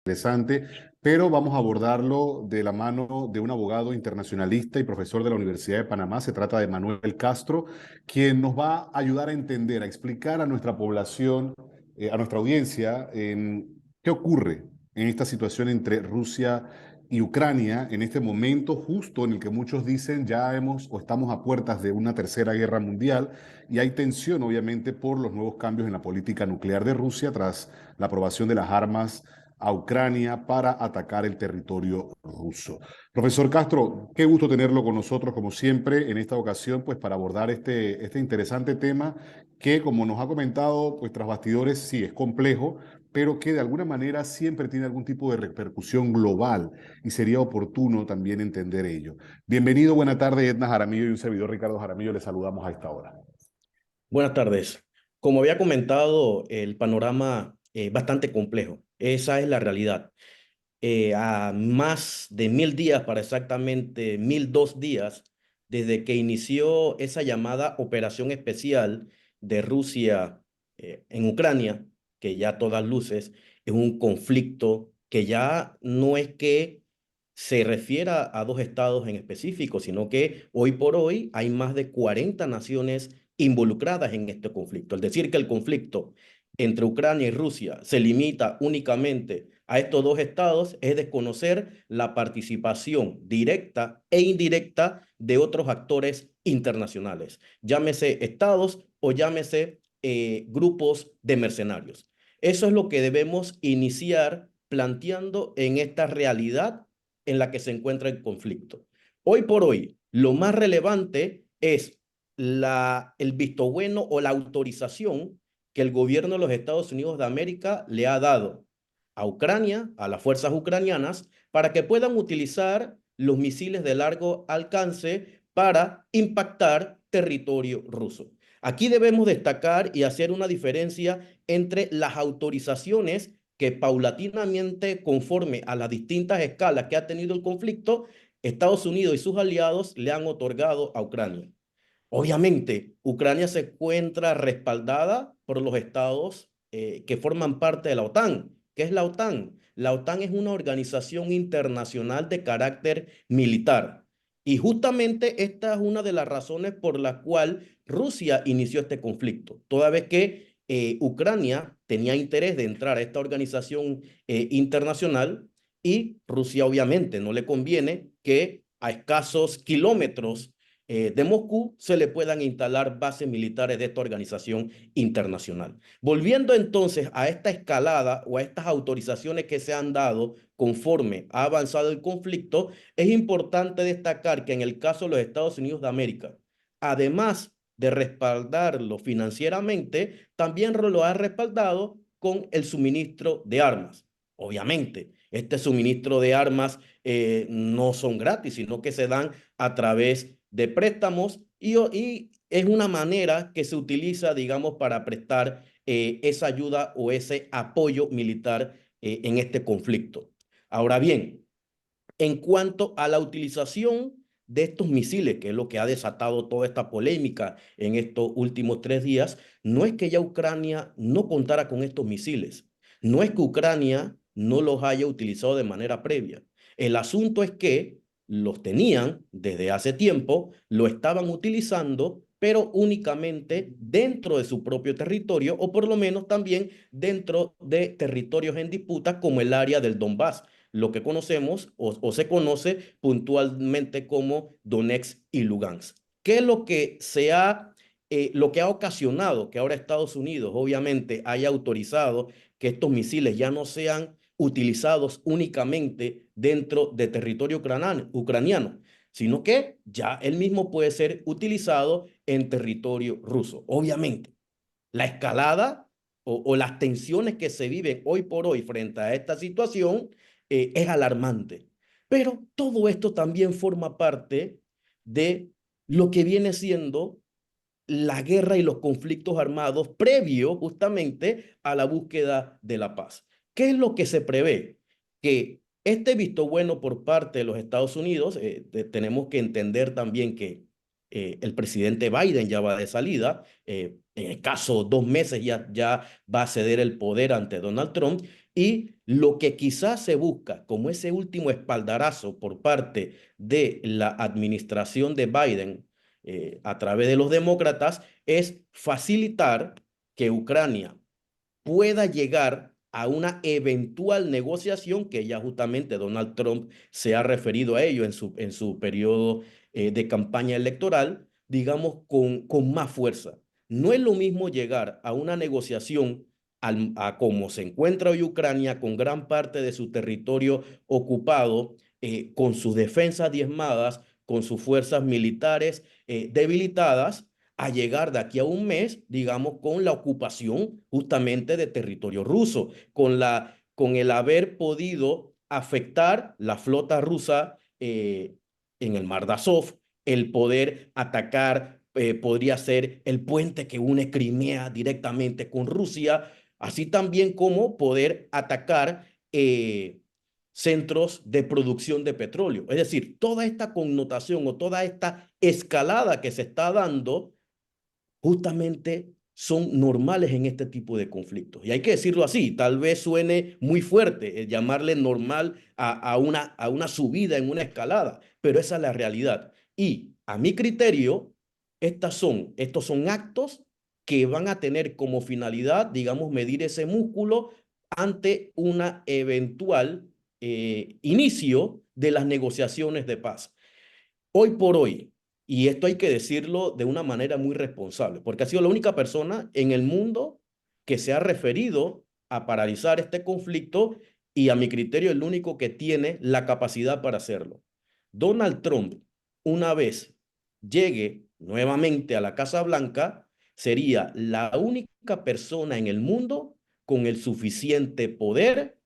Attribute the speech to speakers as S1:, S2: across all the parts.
S1: interesante, pero vamos a abordarlo de la mano de un abogado internacionalista y profesor de la Universidad de Panamá. Se trata de Manuel Castro, quien nos va a ayudar a entender, a explicar a nuestra población, a nuestra audiencia, qué ocurre en esta situación entre Rusia y Ucrania en este momento justo en el que muchos dicen ya hemos o estamos a puertas de una tercera guerra mundial y hay tensión obviamente por los nuevos cambios en la política nuclear de Rusia tras la aprobación de las armas a Ucrania para atacar el territorio ruso. Profesor Castro, qué gusto tenerlo con nosotros, como siempre, en esta ocasión, pues para abordar este interesante tema que, como nos ha comentado, pues tras bastidores, sí es complejo, pero que de alguna manera siempre tiene algún tipo de repercusión global y sería oportuno también entender ello. Bienvenido, buena tarde, Edna Jaramillo y un servidor Ricardo Jaramillo, le saludamos a esta hora.
S2: Buenas tardes. Como había comentado, el panorama es bastante complejo. Esa es la realidad. A más de 1000 días, para exactamente 1002 días, desde que inició esa llamada operación especial de Rusia en Ucrania, que ya a todas luces es un conflicto que ya no es que se refiera a dos estados en específico, sino que hoy por hoy hay más de 40 naciones involucradas en este conflicto. Es decir, que el conflicto entre Ucrania y Rusia se limita únicamente a estos dos estados es desconocer la participación directa e indirecta de otros actores internacionales, llámese estados o llámese grupos de mercenarios. Eso es lo que debemos iniciar planteando en esta realidad en la que se encuentra el conflicto. Hoy por hoy, lo más relevante es el visto bueno o la autorización que el gobierno de los Estados Unidos de América le ha dado a Ucrania, a las fuerzas ucranianas, para que puedan utilizar los misiles de largo alcance para impactar territorio ruso. Aquí debemos destacar y hacer una diferencia entre las autorizaciones que paulatinamente, conforme a las distintas escalas que ha tenido el conflicto, Estados Unidos y sus aliados le han otorgado a Ucrania. Obviamente, Ucrania se encuentra respaldada por los estados que forman parte de la OTAN. ¿Qué es la OTAN? La OTAN es una organización internacional de carácter militar. Y justamente esta es una de las razones por la cual Rusia inició este conflicto, toda vez que Ucrania tenía interés de entrar a esta organización internacional y Rusia obviamente no le conviene que a escasos kilómetros de Moscú se le puedan instalar bases militares de esta organización internacional. Volviendo entonces a esta escalada o a estas autorizaciones que se han dado conforme ha avanzado el conflicto, es importante destacar que en el caso de los Estados Unidos de América, además de respaldarlo financieramente, también lo ha respaldado con el suministro de armas. Obviamente, este suministro de armas no son gratis, sino que se dan a través de préstamos y es una manera que se utiliza, digamos, para prestar esa ayuda o ese apoyo militar en este conflicto. Ahora bien, en cuanto a la utilización de estos misiles, que es lo que ha desatado toda esta polémica en estos últimos 3 días, no es que ya Ucrania no contara con estos misiles, no es que Ucrania no los haya utilizado de manera previa. El asunto es que los tenían desde hace tiempo, lo estaban utilizando, pero únicamente dentro de su propio territorio o por lo menos también dentro de territorios en disputa como el área del Donbass, lo que conocemos o se conoce puntualmente como Donetsk y Lugansk. ¿Qué es lo que ha ocasionado que ahora Estados Unidos obviamente haya autorizado que estos misiles ya no sean utilizados únicamente dentro de territorio ucraniano, sino que ya él mismo puede ser utilizado en territorio ruso? Obviamente, la escalada o las tensiones que se viven hoy por hoy frente a esta situación es alarmante. Pero todo esto también forma parte de lo que viene siendo la guerra y los conflictos armados previo justamente a la búsqueda de la paz. ¿Qué es lo que se prevé? Que este visto bueno por parte de los Estados Unidos, tenemos que entender también que el presidente Biden ya va de salida, en el caso 2 meses ya va a ceder el poder ante Donald Trump, Y lo que quizás se busca como ese último espaldarazo por parte de la administración de Biden a través de los demócratas es facilitar que Ucrania pueda llegar a una eventual negociación, que ya justamente Donald Trump se ha referido a ello en su periodo de campaña electoral, digamos, con más fuerza. No es lo mismo llegar a una negociación a como se encuentra hoy Ucrania, con gran parte de su territorio ocupado, con sus defensas diezmadas, con sus fuerzas militares debilitadas, a llegar de aquí a un mes, digamos, con la ocupación justamente de territorio ruso, con el haber podido afectar la flota rusa en el Mar de Azov, el poder atacar, podría ser el puente que une Crimea directamente con Rusia, así también como poder atacar centros de producción de petróleo. Es decir, toda esta connotación o toda esta escalada que se está dando justamente son normales en este tipo de conflictos. Y hay que decirlo así, tal vez suene muy fuerte llamarle normal a una subida en una escalada, pero esa es la realidad. Y a mi criterio, estos son actos que van a tener como finalidad, digamos, medir ese músculo ante una eventual inicio de las negociaciones de paz. Hoy por hoy, y esto hay que decirlo de una manera muy responsable, porque ha sido la única persona en el mundo que se ha referido a paralizar este conflicto y a mi criterio el único que tiene la capacidad para hacerlo. Donald Trump, una vez llegue nuevamente a la Casa Blanca, sería la única persona en el mundo con el suficiente poder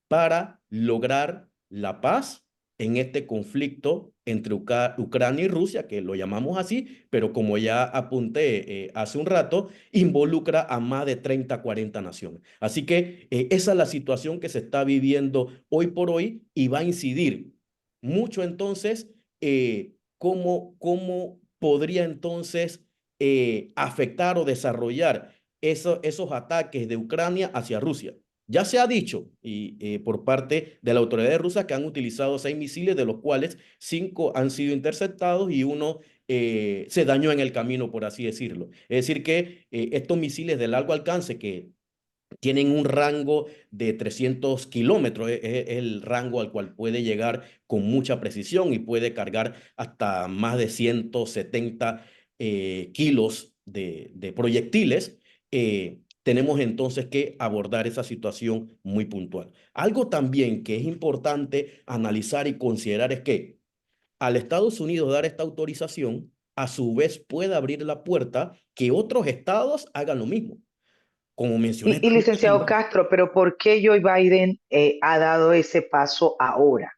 S2: para lograr la paz en este conflicto entre Ucrania y Rusia, que lo llamamos así, pero como ya apunté hace un rato, involucra a más de 30, 40 naciones. Así que esa es la situación que se está viviendo hoy por hoy y va a incidir mucho entonces cómo podría entonces afectar o desarrollar esos ataques de Ucrania hacia Rusia. Ya se ha dicho por parte de la autoridad rusa que han utilizado 6 misiles, de los cuales 5 han sido interceptados y uno se dañó en el camino, por así decirlo. Es decir, que estos misiles de largo alcance que tienen un rango de 300 kilómetros, es el rango al cual puede llegar con mucha precisión y puede cargar hasta más de 170 kilos de proyectiles. Tenemos entonces que abordar esa situación muy puntual. Algo también que es importante analizar y considerar es que al Estados Unidos dar esta autorización, a su vez puede abrir la puerta que otros estados hagan lo mismo. Como mencioné
S3: Y
S2: también hace un
S3: licenciado
S2: rato.
S3: Castro, pero ¿por qué Joe Biden ha dado ese paso ahora?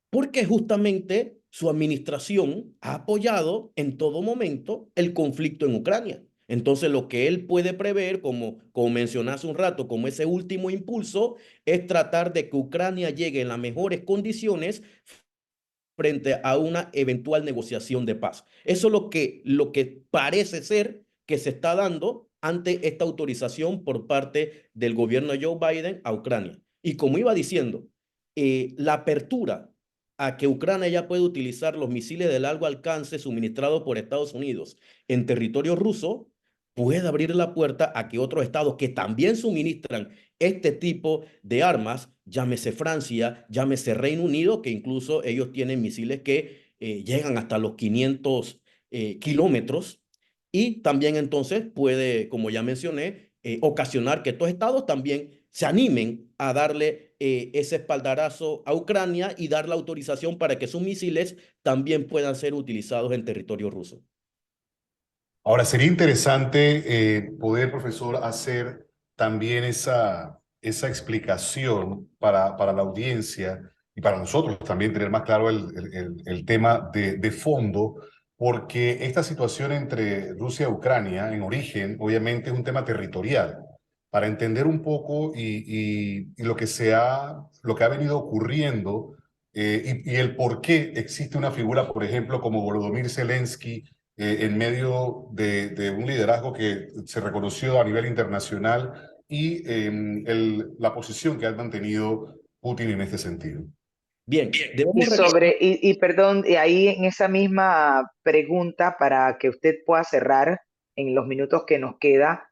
S2: Porque justamente su administración ha apoyado en todo momento el conflicto en Ucrania. Entonces, lo que él puede prever, como mencioné hace un rato, como ese último impulso, es tratar de que Ucrania llegue en las mejores condiciones frente a una eventual negociación de paz. Eso es lo que parece ser que se está dando ante esta autorización por parte del gobierno de Joe Biden a Ucrania. Y como iba diciendo, la apertura a que Ucrania ya puede utilizar los misiles de largo alcance suministrados por Estados Unidos en territorio ruso puede abrir la puerta a que otros estados que también suministran este tipo de armas, llámese Francia, llámese Reino Unido, que incluso ellos tienen misiles que llegan hasta los 500 kilómetros, y también entonces puede, como ya mencioné, ocasionar que estos estados también se animen a darle ese espaldarazo a Ucrania y dar la autorización para que sus misiles también puedan ser utilizados en territorio ruso.
S1: Ahora, sería interesante poder, profesor, hacer también esa explicación para la audiencia y para nosotros también tener más claro el tema de fondo, porque esta situación entre Rusia y Ucrania, en origen, obviamente es un tema territorial. Para entender un poco y lo que ha venido ocurriendo y el por qué existe una figura, por ejemplo, como Volodymyr Zelensky, en medio de un liderazgo que se reconoció a nivel internacional y la posición que ha mantenido Putin en este sentido.
S2: Bien,
S3: Y
S2: debemos
S3: sobre, y perdón, y ahí en esa misma pregunta, para que usted pueda cerrar en los minutos que nos queda,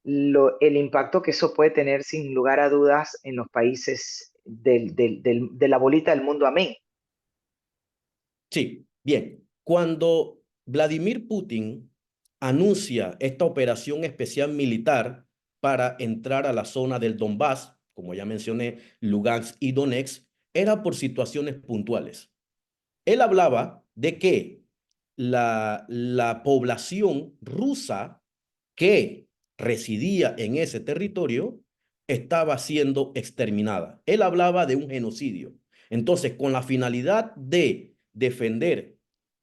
S3: el impacto que eso puede tener sin lugar a dudas en los países de la bolita del mundo, amén.
S2: Sí, bien. Cuando Vladimir Putin anuncia esta operación especial militar para entrar a la zona del Donbass, como ya mencioné, Lugansk y Donetsk, era por situaciones puntuales. Él hablaba de que la población rusa que residía en ese territorio estaba siendo exterminada. Él hablaba de un genocidio. Entonces, con la finalidad de defender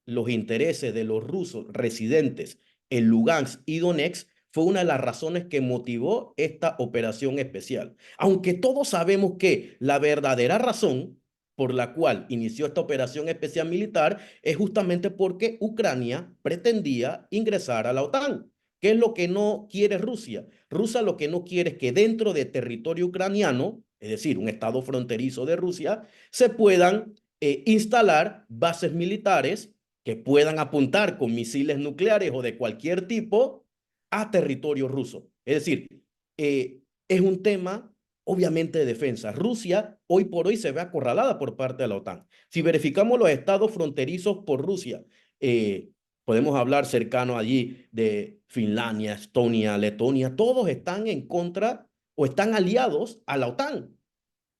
S2: los intereses de los rusos residentes en Lugansk y Donetsk, fue una de las razones que motivó esta operación especial. Aunque todos sabemos que la verdadera razón por la cual inició esta operación especial militar es justamente porque Ucrania pretendía ingresar a la OTAN. ¿Qué es lo que no quiere Rusia? Rusia lo que no quiere es que dentro de territorio ucraniano, es decir, un estado fronterizo de Rusia, se puedan instalar bases militares que puedan apuntar con misiles nucleares o de cualquier tipo a territorio ruso. Es decir, es un tema obviamente de defensa. Rusia hoy por hoy se ve acorralada por parte de la OTAN. Si verificamos los estados fronterizos por Rusia, podemos hablar cercano allí de Finlandia, Estonia, Letonia, todos están en contra o están aliados a la OTAN.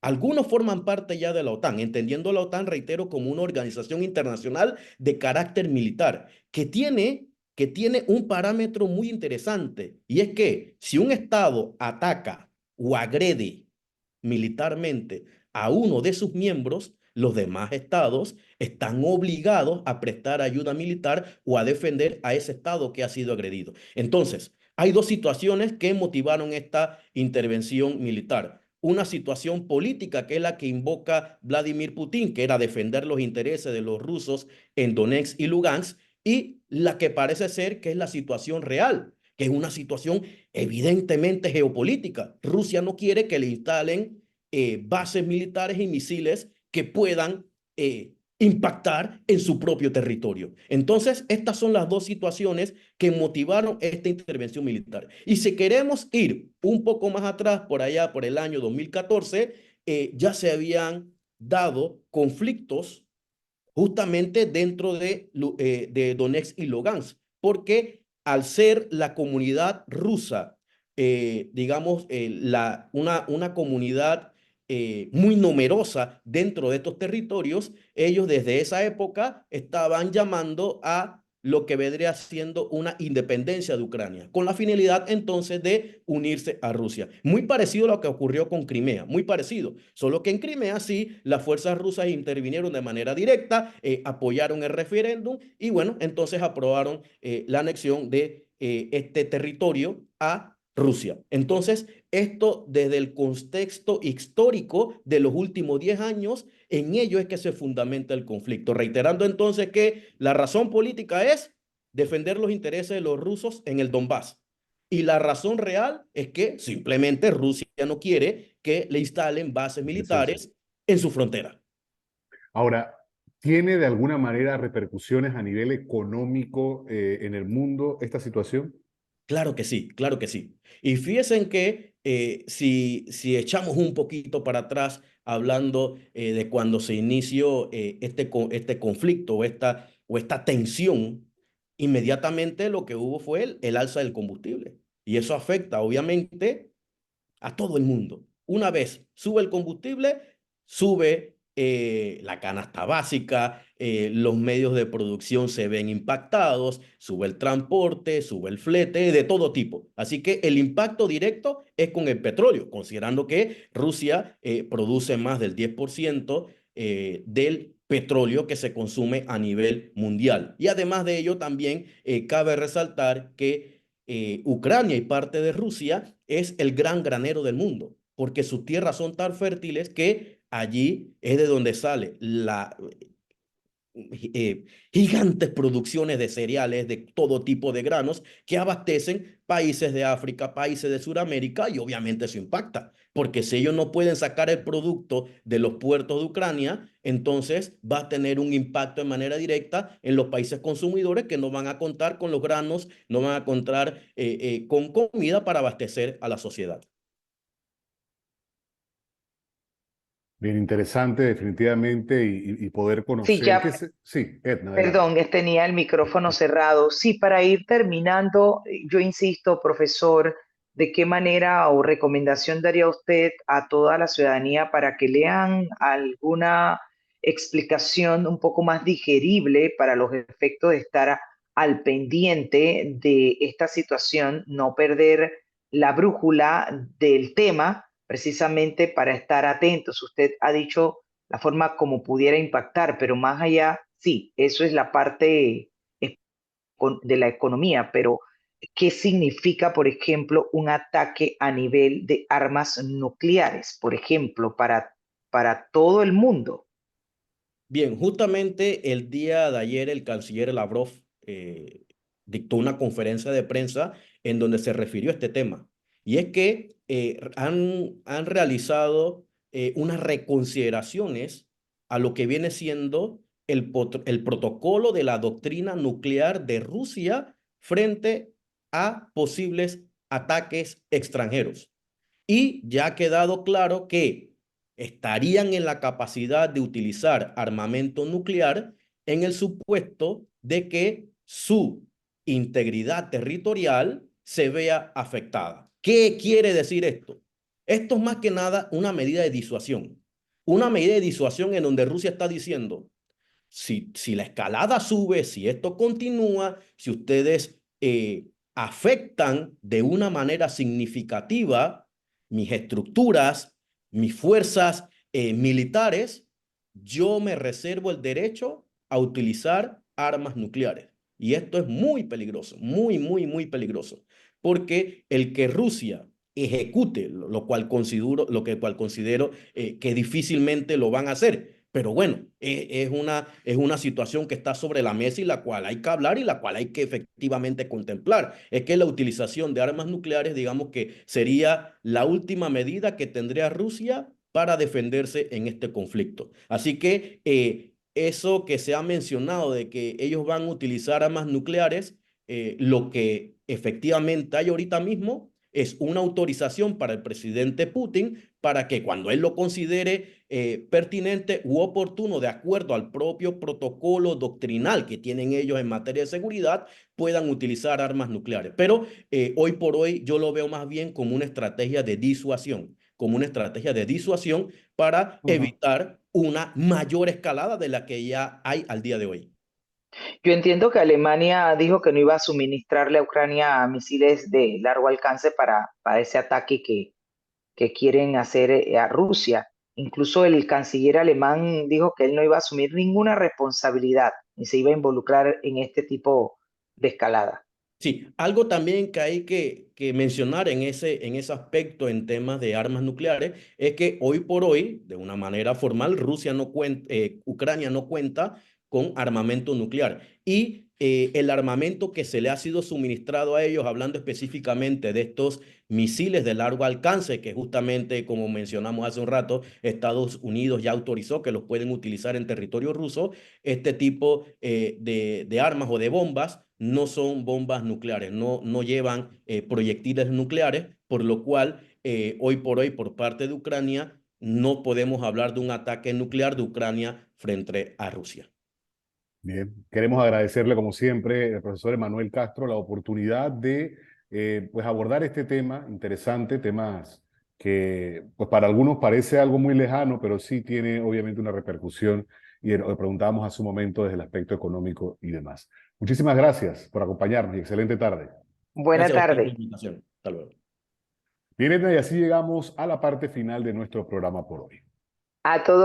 S2: Algunos forman parte ya de la OTAN, entendiendo la OTAN, reitero, como una organización internacional de carácter militar, que tiene un parámetro muy interesante, y es que si un Estado ataca o agrede militarmente a uno de sus miembros, los demás estados están obligados a prestar ayuda militar o a defender a ese estado que ha sido agredido. Entonces, hay dos situaciones que motivaron esta intervención militar. Una situación política, que es la que invoca Vladimir Putin, que era defender los intereses de los rusos en Donetsk y Lugansk, y la que parece ser que es la situación real, que es una situación evidentemente geopolítica. Rusia no quiere que le instalen bases militares y misiles que puedan impactar en su propio territorio. Entonces, estas son las dos situaciones que motivaron esta intervención militar. Y si queremos ir un poco más atrás, por allá, por el año 2014, ya se habían dado conflictos justamente dentro de Donetsk y Lugansk, porque al ser la comunidad rusa, digamos, una comunidad muy numerosa dentro de estos territorios, ellos desde esa época estaban llamando a lo que vendría siendo una independencia de Ucrania, con la finalidad entonces de unirse a Rusia. Muy parecido a lo que ocurrió con Crimea, muy parecido, solo que en Crimea sí las fuerzas rusas intervinieron de manera directa, apoyaron el referéndum y bueno, entonces aprobaron la anexión de este territorio a Rusia. Entonces, esto desde el contexto histórico de los últimos 10 años, en ello es que se fundamenta el conflicto. Reiterando entonces que la razón política es defender los intereses de los rusos en el Donbass. Y la razón real es que simplemente Rusia no quiere que le instalen bases militares en su frontera.
S1: Ahora, ¿tiene de alguna manera repercusiones a nivel económico en el mundo esta situación?
S2: Claro que sí, claro que sí. Y fíjense que si echamos un poquito para atrás, hablando de cuando se inició este conflicto o esta tensión, inmediatamente lo que hubo fue el alza del combustible. Y eso afecta, obviamente, a todo el mundo. Una vez sube el combustible, sube la canasta básica, los medios de producción se ven impactados, sube el transporte, sube el flete, de todo tipo. Así que el impacto directo es con el petróleo, considerando que Rusia produce más del 10% del petróleo que se consume a nivel mundial. Y además de ello, también cabe resaltar que Ucrania y parte de Rusia es el gran granero del mundo, porque sus tierras son tan fértiles que allí es de donde sale gigantes producciones de cereales, de todo tipo de granos que abastecen países de África, países de Sudamérica y obviamente eso impacta, porque si ellos no pueden sacar el producto de los puertos de Ucrania, entonces va a tener un impacto de manera directa en los países consumidores que no van a contar con los granos, no van a contar con comida para abastecer a la sociedad.
S1: Bien interesante, definitivamente, y poder
S3: Sí,
S1: conocer
S3: ya,
S1: Sí, Edna, adelante.
S3: perdón, tenía el micrófono cerrado. Sí, para ir terminando, yo insisto, profesor, ¿de qué manera o recomendación daría usted a toda la ciudadanía para que lean alguna explicación un poco más digerible para los efectos de estar al pendiente de esta situación, no perder la brújula del tema, precisamente para estar atentos? Usted ha dicho la forma como pudiera impactar, pero más allá, sí, eso es la parte de la economía, pero ¿qué significa, por ejemplo, un ataque a nivel de armas nucleares, por ejemplo, para todo el mundo?
S2: Bien, justamente el día de ayer el canciller Lavrov dictó una conferencia de prensa en donde se refirió a este tema. Y es que han realizado unas reconsideraciones a lo que viene siendo el protocolo de la doctrina nuclear de Rusia frente a posibles ataques extranjeros. Y ya ha quedado claro que estarían en la capacidad de utilizar armamento nuclear en el supuesto de que su integridad territorial se vea afectada. ¿Qué quiere decir esto? Esto es más que nada una medida de disuasión. Una medida de disuasión en donde Rusia está diciendo, si la escalada sube, si esto continúa, si ustedes afectan de una manera significativa mis estructuras, mis fuerzas militares, yo me reservo el derecho a utilizar armas nucleares. Y esto es muy peligroso, muy, muy, muy peligroso, porque el que Rusia ejecute, lo cual considero que difícilmente lo van a hacer. Pero bueno, es una situación que está sobre la mesa y la cual hay que hablar y la cual hay que efectivamente contemplar. Es que la utilización de armas nucleares, digamos que sería la última medida que tendría Rusia para defenderse en este conflicto. Así que eso que se ha mencionado de que ellos van a utilizar armas nucleares, lo que efectivamente hay ahorita mismo es una autorización para el presidente Putin para que cuando él lo considere pertinente u oportuno, de acuerdo al propio protocolo doctrinal que tienen ellos en materia de seguridad, puedan utilizar armas nucleares. Pero hoy por hoy yo lo veo más bien como una estrategia de disuasión, para
S1: Ujú.
S2: evitar una mayor escalada de la que ya hay al día de hoy.
S3: Yo entiendo que Alemania dijo que no iba a suministrarle a Ucrania misiles de largo alcance para ese ataque que quieren hacer a Rusia. Incluso el canciller alemán dijo que él no iba a asumir ninguna responsabilidad ni se iba a involucrar en este tipo de escalada.
S2: Sí, algo también que hay que mencionar en ese aspecto en temas de armas nucleares es que hoy por hoy, de una manera formal, Ucrania no cuenta con armamento nuclear. Y el armamento que se le ha sido suministrado a ellos, hablando específicamente de estos misiles de largo alcance, que justamente, como mencionamos hace un rato, Estados Unidos ya autorizó que los pueden utilizar en territorio ruso, este tipo de armas o de bombas no son bombas nucleares, no llevan proyectiles nucleares, por lo cual hoy por hoy por parte de Ucrania no podemos hablar de un ataque nuclear de Ucrania frente a Rusia.
S1: Bien, queremos agradecerle como siempre al profesor Emanuel Castro la oportunidad de pues abordar este tema interesante, temas que pues para algunos parece algo muy lejano, pero sí tiene obviamente una repercusión y le preguntábamos hace un momento desde el aspecto económico y demás. Muchísimas gracias por acompañarnos y excelente tarde.
S3: Buena
S2: Gracias a usted por la
S3: tarde
S2: invitación. Hasta luego.
S1: Bien, Edna, y así llegamos a la parte final de nuestro programa por hoy.
S3: a todos.